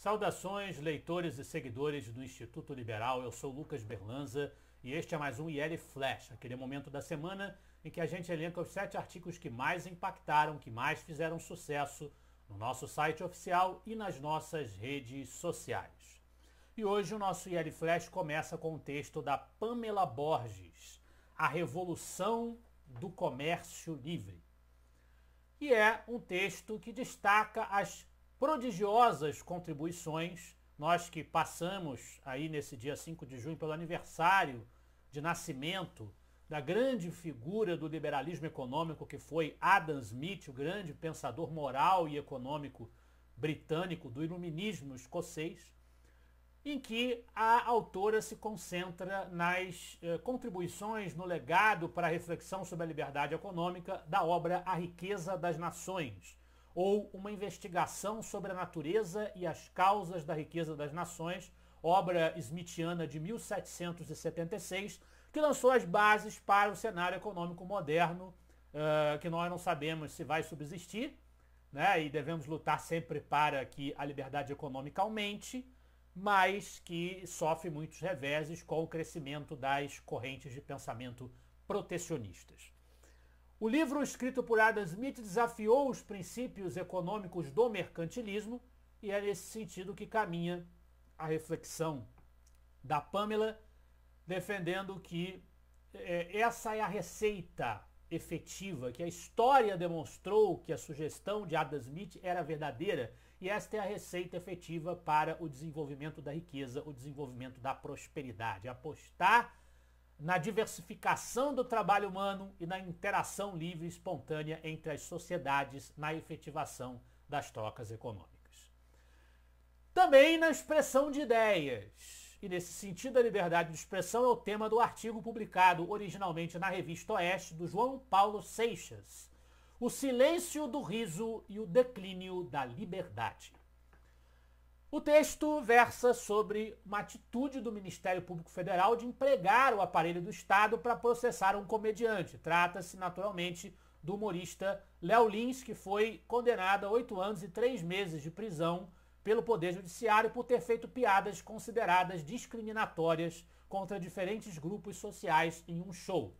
Saudações, leitores e seguidores do Instituto Liberal. Eu sou Lucas Berlanza e este é mais um IL Flash, aquele momento da semana em que a gente elenca os 7 artigos que mais impactaram, que mais fizeram sucesso no nosso site oficial e nas nossas redes sociais. E hoje o nosso IL Flash começa com o texto da Pamela Borges, A Revolução do Comércio Livre. E é um texto que destaca as prodigiosas contribuições, nós que passamos aí nesse dia 5 de junho pelo aniversário de nascimento da grande figura do liberalismo econômico que foi Adam Smith, o grande pensador moral e econômico britânico do iluminismo escocês, em que a autora se concentra nas contribuições no legado para a reflexão sobre a liberdade econômica da obra A Riqueza das Nações, ou Uma Investigação sobre a Natureza e as Causas da Riqueza das Nações, obra smithiana de 1776, que lançou as bases para o cenário econômico moderno, que nós não sabemos se vai subsistir, né, e devemos lutar sempre para que a liberdade econômica aumente, mas que sofre muitos reveses com o crescimento das correntes de pensamento protecionistas. O livro escrito por Adam Smith desafiou os princípios econômicos do mercantilismo e é nesse sentido que caminha a reflexão da Pamela, defendendo que essa é a receita efetiva, que a história demonstrou que a sugestão de Adam Smith era verdadeira e esta é a receita efetiva para o desenvolvimento da riqueza, o desenvolvimento da prosperidade. Apostar na diversificação do trabalho humano e na interação livre e espontânea entre as sociedades na efetivação das trocas econômicas. Também na expressão de ideias. E nesse sentido, a liberdade de expressão é o tema do artigo publicado originalmente na Revista Oeste, do João Paulo Seixas, O Silêncio do Riso e o Declínio da Liberdade. O texto versa sobre uma atitude do Ministério Público Federal de empregar o aparelho do Estado para processar um comediante. Trata-se, naturalmente, do humorista Léo Lins, que foi condenado a 8 anos e 3 meses de prisão pelo Poder Judiciário por ter feito piadas consideradas discriminatórias contra diferentes grupos sociais em um show.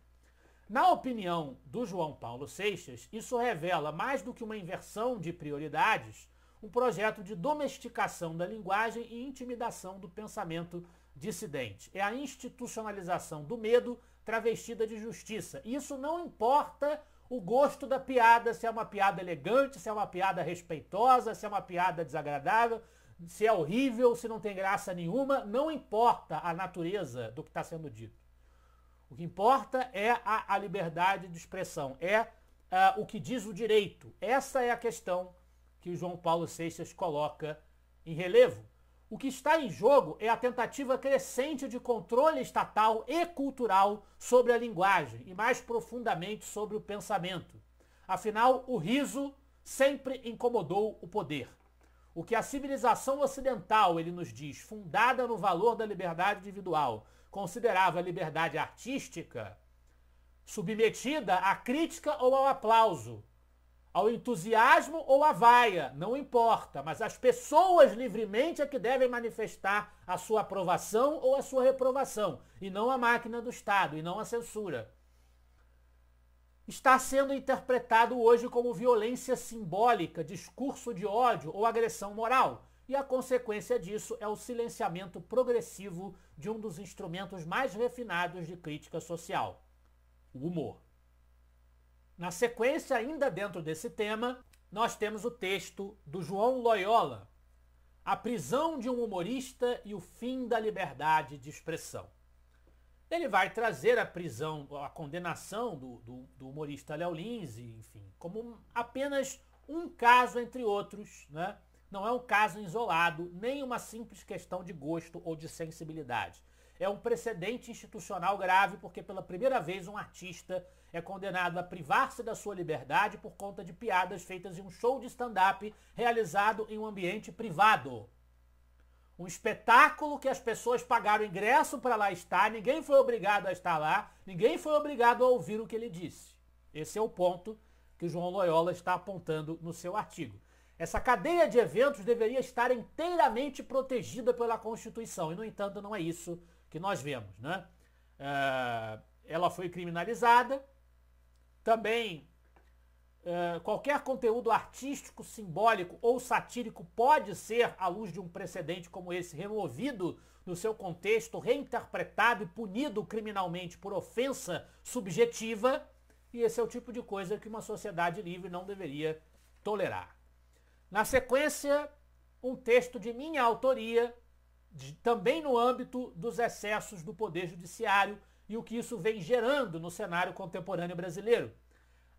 Na opinião do João Paulo Seixas, isso revela, mais do que uma inversão de prioridades, um projeto de domesticação da linguagem e intimidação do pensamento dissidente. É a institucionalização do medo travestida de justiça. Isso não importa o gosto da piada, se é uma piada elegante, se é uma piada respeitosa, se é uma piada desagradável, se é horrível, se não tem graça nenhuma, não importa a natureza do que está sendo dito. O que importa é a liberdade de expressão, o que diz o direito. Essa é a questão que o João Paulo Seixas coloca em relevo. O que está em jogo é a tentativa crescente de controle estatal e cultural sobre a linguagem e mais profundamente sobre o pensamento. Afinal, o riso sempre incomodou o poder. O que a civilização ocidental, ele nos diz, fundada no valor da liberdade individual, considerava a liberdade artística, submetida à crítica ou ao aplauso, ao entusiasmo ou à vaia, não importa, mas as pessoas livremente é que devem manifestar a sua aprovação ou a sua reprovação, e não a máquina do Estado, e não a censura. Está sendo interpretado hoje como violência simbólica, discurso de ódio ou agressão moral, e a consequência disso é o silenciamento progressivo de um dos instrumentos mais refinados de crítica social, o humor. Na sequência, ainda dentro desse tema, nós temos o texto do João Loyola, A Prisão de um Humorista e o Fim da Liberdade de Expressão. Ele vai trazer a prisão, a condenação do humorista Léo Lins, enfim, como apenas um caso entre outros, né? Não é um caso isolado, nem uma simples questão de gosto ou de sensibilidade. É um precedente institucional grave porque pela primeira vez um artista é condenado a privar-se da sua liberdade por conta de piadas feitas em um show de stand-up realizado em um ambiente privado. Um espetáculo que as pessoas pagaram ingresso para lá estar, ninguém foi obrigado a estar lá, ninguém foi obrigado a ouvir o que ele disse. Esse é o ponto que o João Loyola está apontando no seu artigo. Essa cadeia de eventos deveria estar inteiramente protegida pela Constituição, e, no entanto, não é isso que nós vemos, né? Ela foi criminalizada, também qualquer conteúdo artístico, simbólico ou satírico pode ser, à luz de um precedente como esse, removido do seu contexto, reinterpretado e punido criminalmente por ofensa subjetiva, e esse é o tipo de coisa que uma sociedade livre não deveria tolerar. Na sequência, um texto de minha autoria, também no âmbito dos excessos do Poder Judiciário e o que isso vem gerando no cenário contemporâneo brasileiro.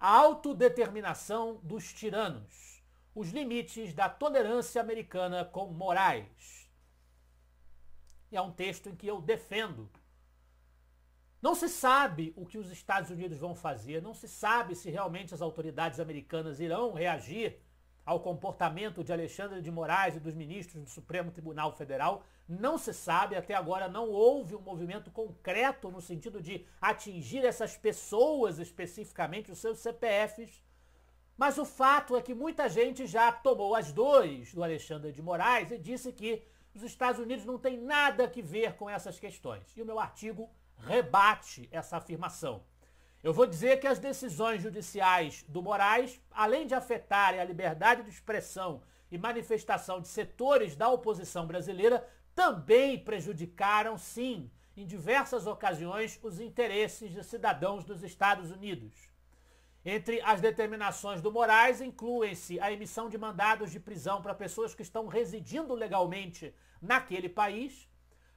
A autodeterminação dos tiranos, os limites da tolerância americana com morais. E é um texto em que eu defendo. Não se sabe o que os Estados Unidos vão fazer, não se sabe se realmente as autoridades americanas irão reagir ao comportamento de Alexandre de Moraes e dos ministros do Supremo Tribunal Federal. Não se sabe, até agora não houve um movimento concreto no sentido de atingir essas pessoas especificamente, os seus CPFs. Mas o fato é que muita gente já tomou as dores do Alexandre de Moraes e disse que os Estados Unidos não têm nada a ver com essas questões. E o meu artigo rebate essa afirmação. Eu vou dizer que as decisões judiciais do Moraes, além de afetarem a liberdade de expressão e manifestação de setores da oposição brasileira, também prejudicaram, sim, em diversas ocasiões, os interesses de cidadãos dos Estados Unidos. Entre as determinações do Moraes incluem-se a emissão de mandados de prisão para pessoas que estão residindo legalmente naquele país,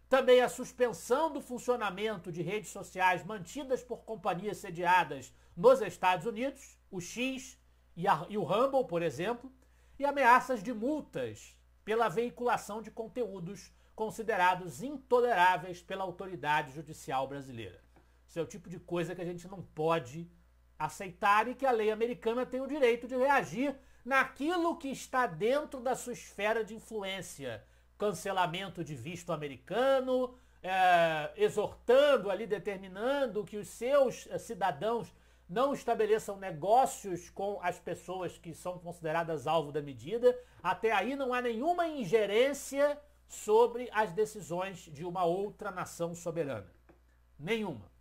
também a suspensão do funcionamento de redes sociais mantidas por companhias sediadas nos Estados Unidos, o X e o Rumble, por exemplo, e ameaças de multas pela veiculação de conteúdos considerados intoleráveis pela autoridade judicial brasileira. Isso é o tipo de coisa que a gente não pode aceitar e que a lei americana tem o direito de reagir naquilo que está dentro da sua esfera de influência. Cancelamento de visto americano, exortando ali, determinando que os seus cidadãos não estabeleçam negócios com as pessoas que são consideradas alvo da medida. Até aí não há nenhuma ingerência sobre as decisões de uma outra nação soberana. Nenhuma.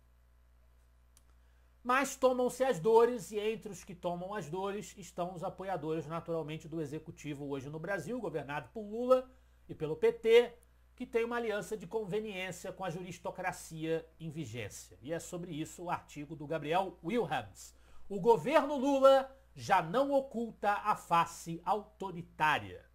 Mas tomam-se as dores, e entre os que tomam as dores estão os apoiadores, naturalmente, do Executivo hoje no Brasil, governado por Lula e pelo PT, que tem uma aliança de conveniência com a juristocracia em vigência. E é sobre isso o artigo do Gabriel Wilhelms. O governo Lula já não oculta a face autoritária.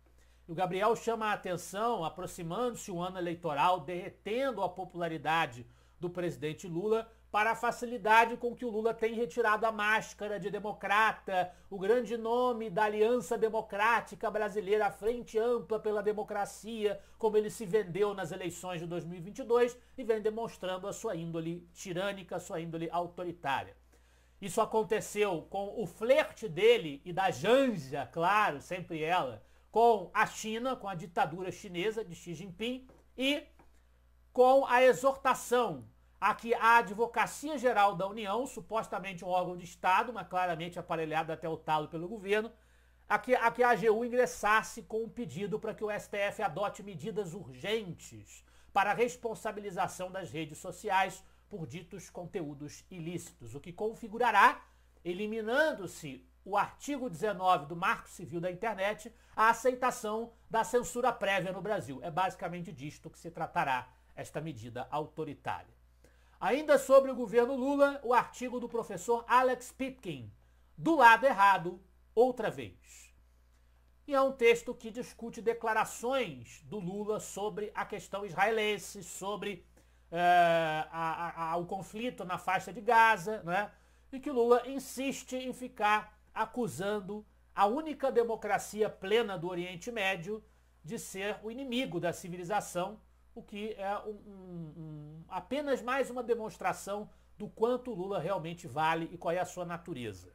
O Gabriel chama a atenção, aproximando-se o ano eleitoral, derretendo a popularidade do presidente Lula, para a facilidade com que o Lula tem retirado a máscara de democrata, o grande nome da Aliança Democrática Brasileira, a Frente Ampla pela Democracia, como ele se vendeu nas eleições de 2022, e vem demonstrando a sua índole tirânica, a sua índole autoritária. Isso aconteceu com o flerte dele e da Janja, claro, sempre ela, com a China, com a ditadura chinesa de Xi Jinping, e com a exortação a que a Advocacia Geral da União, supostamente um órgão de Estado, mas claramente aparelhado até o talo pelo governo, a que a AGU ingressasse com um pedido para que o STF adote medidas urgentes para a responsabilização das redes sociais por ditos conteúdos ilícitos, o que configurará, eliminando-se o artigo 19 do Marco Civil da Internet, a aceitação da censura prévia no Brasil. É basicamente disto que se tratará esta medida autoritária. Ainda sobre o governo Lula, o artigo do professor Alex Pipkin, Do Lado Errado, Outra Vez. E é um texto que discute declarações do Lula sobre a questão israelense, sobre o conflito na faixa de Gaza, né? E que o Lula insiste em ficar acusando a única democracia plena do Oriente Médio de ser o inimigo da civilização, o que é apenas mais uma demonstração do quanto o Lula realmente vale e qual é a sua natureza.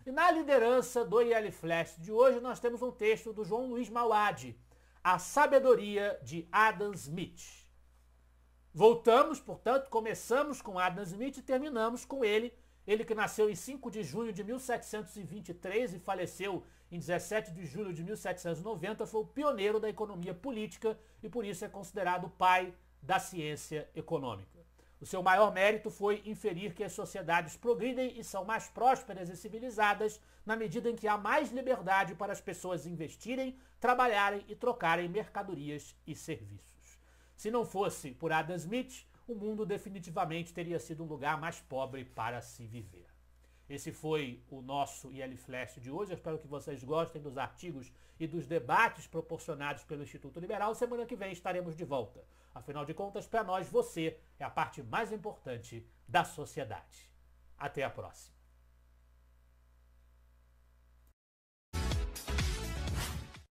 E na liderança do IL Flash de hoje nós temos um texto do João Luiz Mauad, A Sabedoria de Adam Smith. Voltamos, portanto, começamos com Adam Smith e terminamos com ele que nasceu em 5 de junho de 1723 e faleceu em 17 de julho de 1790, foi o pioneiro da economia política e por isso é considerado o pai da ciência econômica. O seu maior mérito foi inferir que as sociedades progridem e são mais prósperas e civilizadas na medida em que há mais liberdade para as pessoas investirem, trabalharem e trocarem mercadorias e serviços. Se não fosse por Adam Smith, o mundo definitivamente teria sido um lugar mais pobre para se viver. Esse foi o nosso IL Flash de hoje. Eu espero que vocês gostem dos artigos e dos debates proporcionados pelo Instituto Liberal. Semana que vem estaremos de volta. Afinal de contas, para nós, você é a parte mais importante da sociedade. Até a próxima.